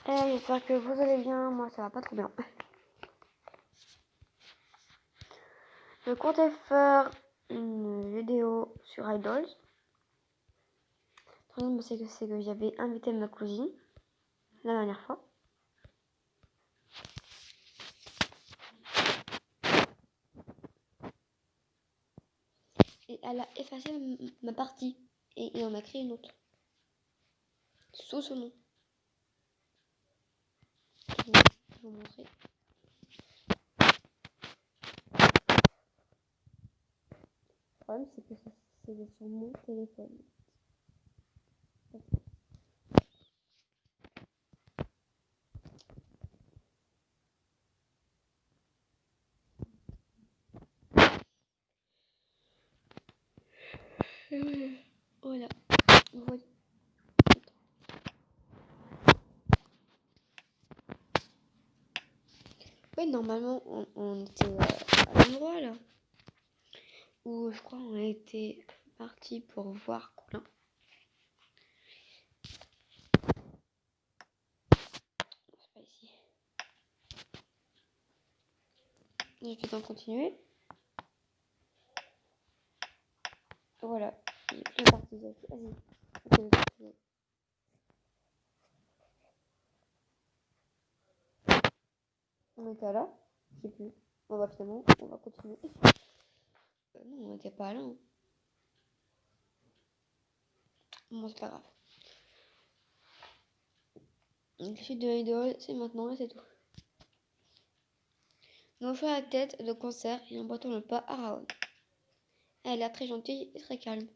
J'espère que vous allez bien, moi ça va pas trop bien. Je comptais faire une vidéo sur Idols. Le problème c'est que j'avais invité ma cousine la dernière fois. Et elle a effacé ma partie et on a créé une autre. Sous ce nom. Je vais vous montrer. Le problème c'est que c'est sur mon téléphone. Voilà. Voilà. Ouais, normalement on était à l'endroit là où je crois on a été parti pour voir Colin. C'est pas ici. Je vais donc continuer. Voilà. Il est plus parti. Vas-y. On était là. Je sais plus. On va finalement, on va continuer. Non, on n'était pas là. Hein. Bon, c'est pas grave. Donc, la suite de Idol, c'est maintenant et c'est tout. Nous offrons la tête de concert et emboîtons le pas à Raon. Elle a l'air très gentille et très calme.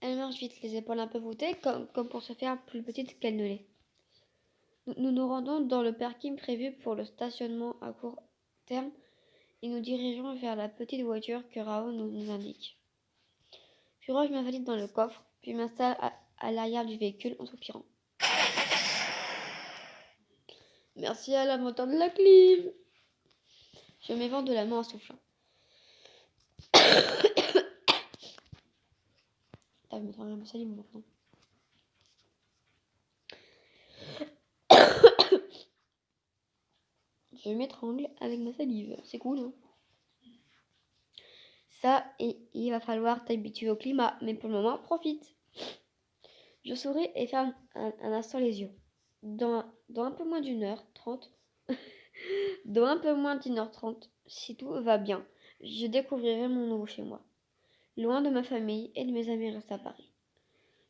Elle marche vite, les épaules un peu voûtées, comme pour se faire plus petite qu'elle ne l'est. Nous nous rendons dans le parking prévu pour le stationnement à court terme et nous dirigeons vers la petite voiture que Raon nous indique. Puis je me valide dans le coffre, puis m'installe à l'arrière du véhicule en soupirant. Merci à la moteur de la clim. Je m'évente de la main en soufflant. Je me tremble ma salive maintenant. Je m'étrangle avec ma salive. C'est cool, hein? Ça, et il va falloir t'habituer au climat, mais pour le moment, profite. Je souris et ferme un instant les yeux. Dans un peu moins d'1h30, dans un peu moins d'1h30, si tout va bien, je découvrirai mon nouveau chez moi. Loin de ma famille et de mes amis restés à Paris.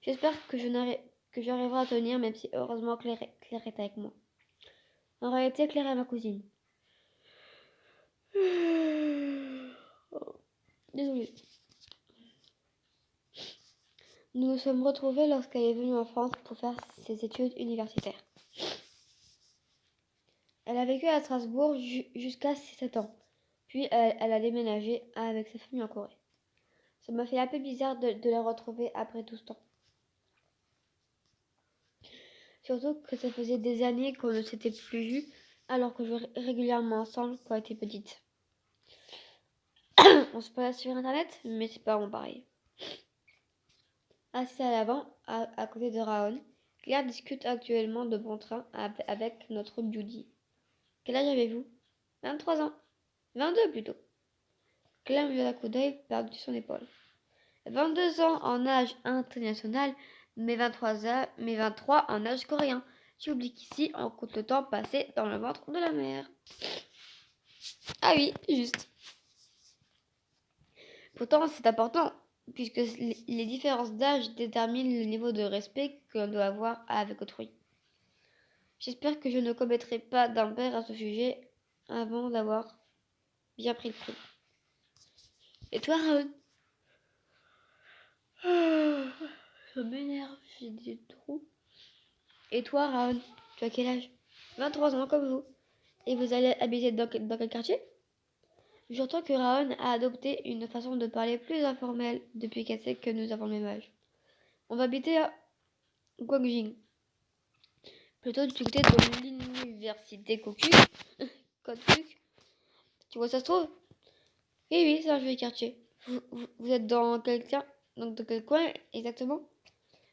J'espère que j'arriverai à tenir, même si heureusement Claire est avec moi. En réalité, Claire est ma cousine. Oh, désolée. Nous nous sommes retrouvés lorsqu'elle est venue en France pour faire ses études universitaires. Elle a vécu à Strasbourg jusqu'à 7 ans. Puis elle a déménagé avec sa famille en Corée. Ça m'a fait un peu bizarre de la retrouver après tout ce temps. Surtout que ça faisait des années qu'on ne s'était plus vus, alors que je jouais régulièrement ensemble quand on était petite. On se parlait sur internet, mais c'est pas vraiment pareil. Assise à l'avant, à côté de Raon, Claire discute actuellement de bon train avec notre Judy. Quel âge avez-vous? 23 ans. 22 plutôt. Claire me jette un coup d'œil par-dessus son épaule. 22 ans en âge international, mais 23 en âge coréen. Tu oublies qu'ici, on compte le temps passé dans le ventre de la mère. Ah oui, juste. Pourtant, c'est important, puisque les différences d'âge déterminent le niveau de respect que l'on doit avoir avec autrui. J'espère que je ne commettrai pas d'impair à ce sujet avant d'avoir bien pris le prix. Et toi, Raoul? Ça m'énerve, j'ai des trous. Et toi, Raoul, tu as quel âge? 23 ans comme vous. Et vous allez habiter dans quel quartier? J'entends que Raon a adopté une façon de parler plus informelle depuis qu'elle sait que nous avons le même âge. On va habiter à Guangjing. Plutôt du côté de l'université Koku. Tu vois, ça se trouve? Oui, c'est un joli quartier. Vous êtes dans quel coin exactement?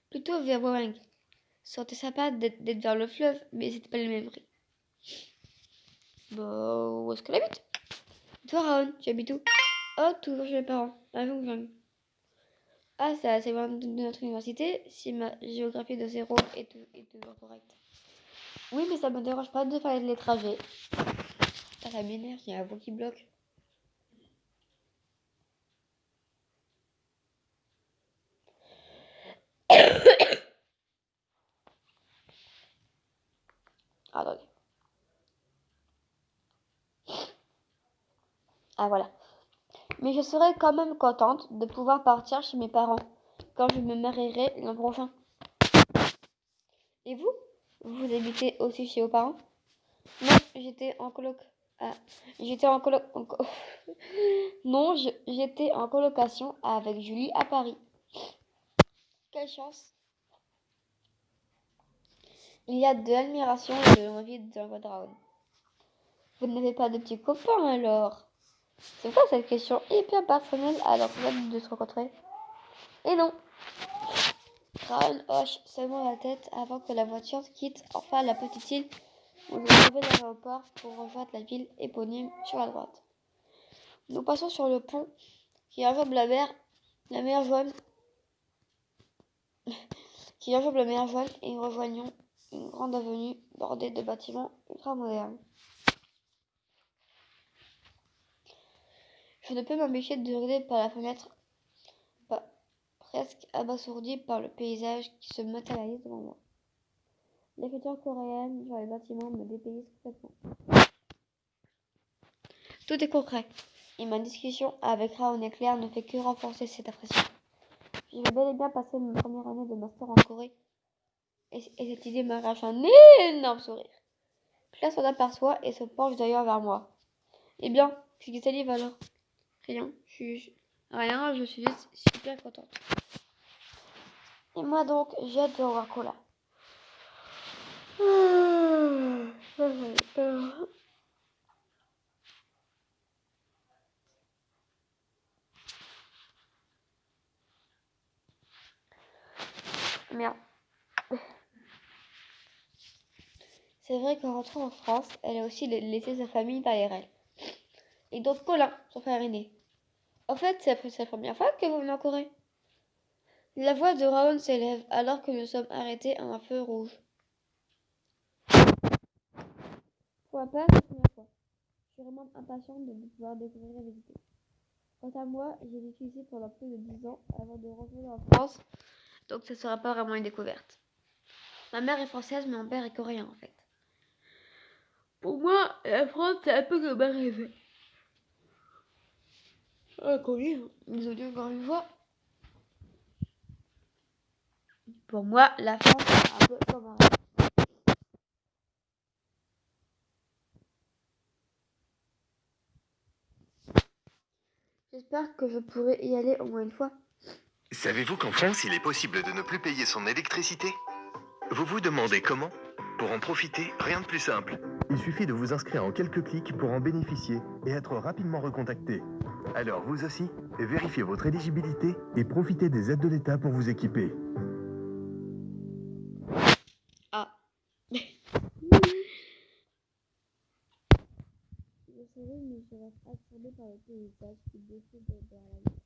Plutôt vers Warang. Ça aurait été sympa d'être vers le fleuve, mais c'était pas le même prix. Bah, où est-ce qu'elle habite? Toi, Raon, tu habites où? Oh, toujours chez mes parents, à Jongjong. Ah, c'est assez loin de notre université, si ma géographie de zéro est toujours correcte. Oui, mais ça me dérange pas de faire les trajets. Ça m'énerve, il y a un vent qui bloque. Attendez. Ah, voilà. Mais je serais quand même contente de pouvoir partir chez mes parents quand je me marierai l'an prochain. Et vous? Vous habitez aussi chez vos parents? Non, j'étais en coloc. Ah, j'étais en coloc. Non, j'étais en colocation avec Julie à Paris. Quelle chance! Il y a de l'admiration et de l'envie dans votre Raoul. Vous n'avez pas de petits copains alors? C'est quoi cette question hyper personnelle alors qu'on vient de se rencontrer? Et non! Raoul hoche seulement la tête avant que la voiture quitte enfin la petite île où je trouvais l'aéroport pour rejoindre la ville éponyme sur la droite. Nous passons sur le pont qui enjambe la mer Jaune, et nous rejoignons une grande avenue bordée de bâtiments ultra modernes. Je ne peux m'empêcher de regarder par la fenêtre, presque abasourdi par le paysage qui se matérialise devant moi. L'écriture coréenne sur les bâtiments me dépayse complètement. Tout est concret, et ma discussion avec Raon et Claire ne fait que renforcer cette impression. Je vais bel et bien passer ma première année de master en Corée, et cette idée m'arrache un énorme sourire. Claire s'en aperçoit et se penche d'ailleurs vers moi. Eh bien, qu'est-ce qui t'arrive alors? Rien, je suis juste super contente. Et moi donc, j'ai hâte de revoir Cola. Merde. C'est vrai qu'en rentrant en France, elle a aussi laissé sa famille derrière elle. Et donc Colin, son frère aîné. En fait, c'est la première fois que vous venez en Corée. La voix de Raoul s'élève alors que nous sommes arrêtés à un feu rouge. Pour ma part, c'est la première fois. Je suis vraiment impatiente de pouvoir découvrir et visiter. Quant à moi, j'ai vécu ici pendant plus de 10 ans avant de revenir en France, donc ce ne sera pas vraiment une découverte. Ma mère est française, mais mon père est coréen en fait. Pour moi, la France, c'est un peu comme un rêve. Ah, Corée, désolé encore une fois. Pour moi, la France, c'est un peu comme un rêve. J'espère que je pourrai y aller au moins une fois. Savez-vous qu'en France, il est possible de ne plus payer son électricité? Vous vous demandez comment? Pour en profiter, rien de plus simple. Il suffit de vous inscrire en quelques clics pour en bénéficier et être rapidement recontacté. Alors vous aussi, vérifiez votre éligibilité et profitez des aides de l'État pour vous équiper. Ah. Je souris, mais je reste absorbée par le paysage qui défile derrière la ville.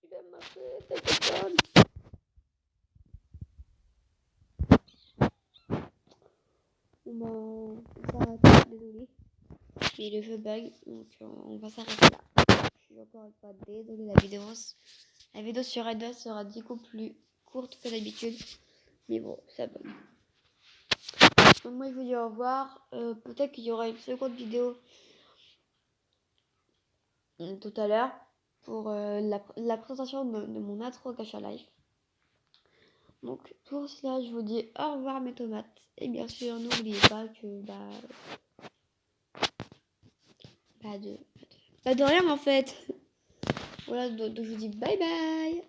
Tu vas m'appeler, téléphone. Bon, on s'arrête, désolé. Mais le jeu bug, donc on va s'arrêter là. Je suis encore une fois désolée, la vidéo sur Red sera du coup plus courte que d'habitude. Mais bon, ça bug. Donc moi je vous dis au revoir. Peut-être qu'il y aura une seconde vidéo tout à l'heure pour la présentation de mon interrogation live. Donc pour cela je vous dis au revoir mes tomates. Et bien sûr n'oubliez pas que pas de rien en fait. Voilà, donc je vous dis bye bye.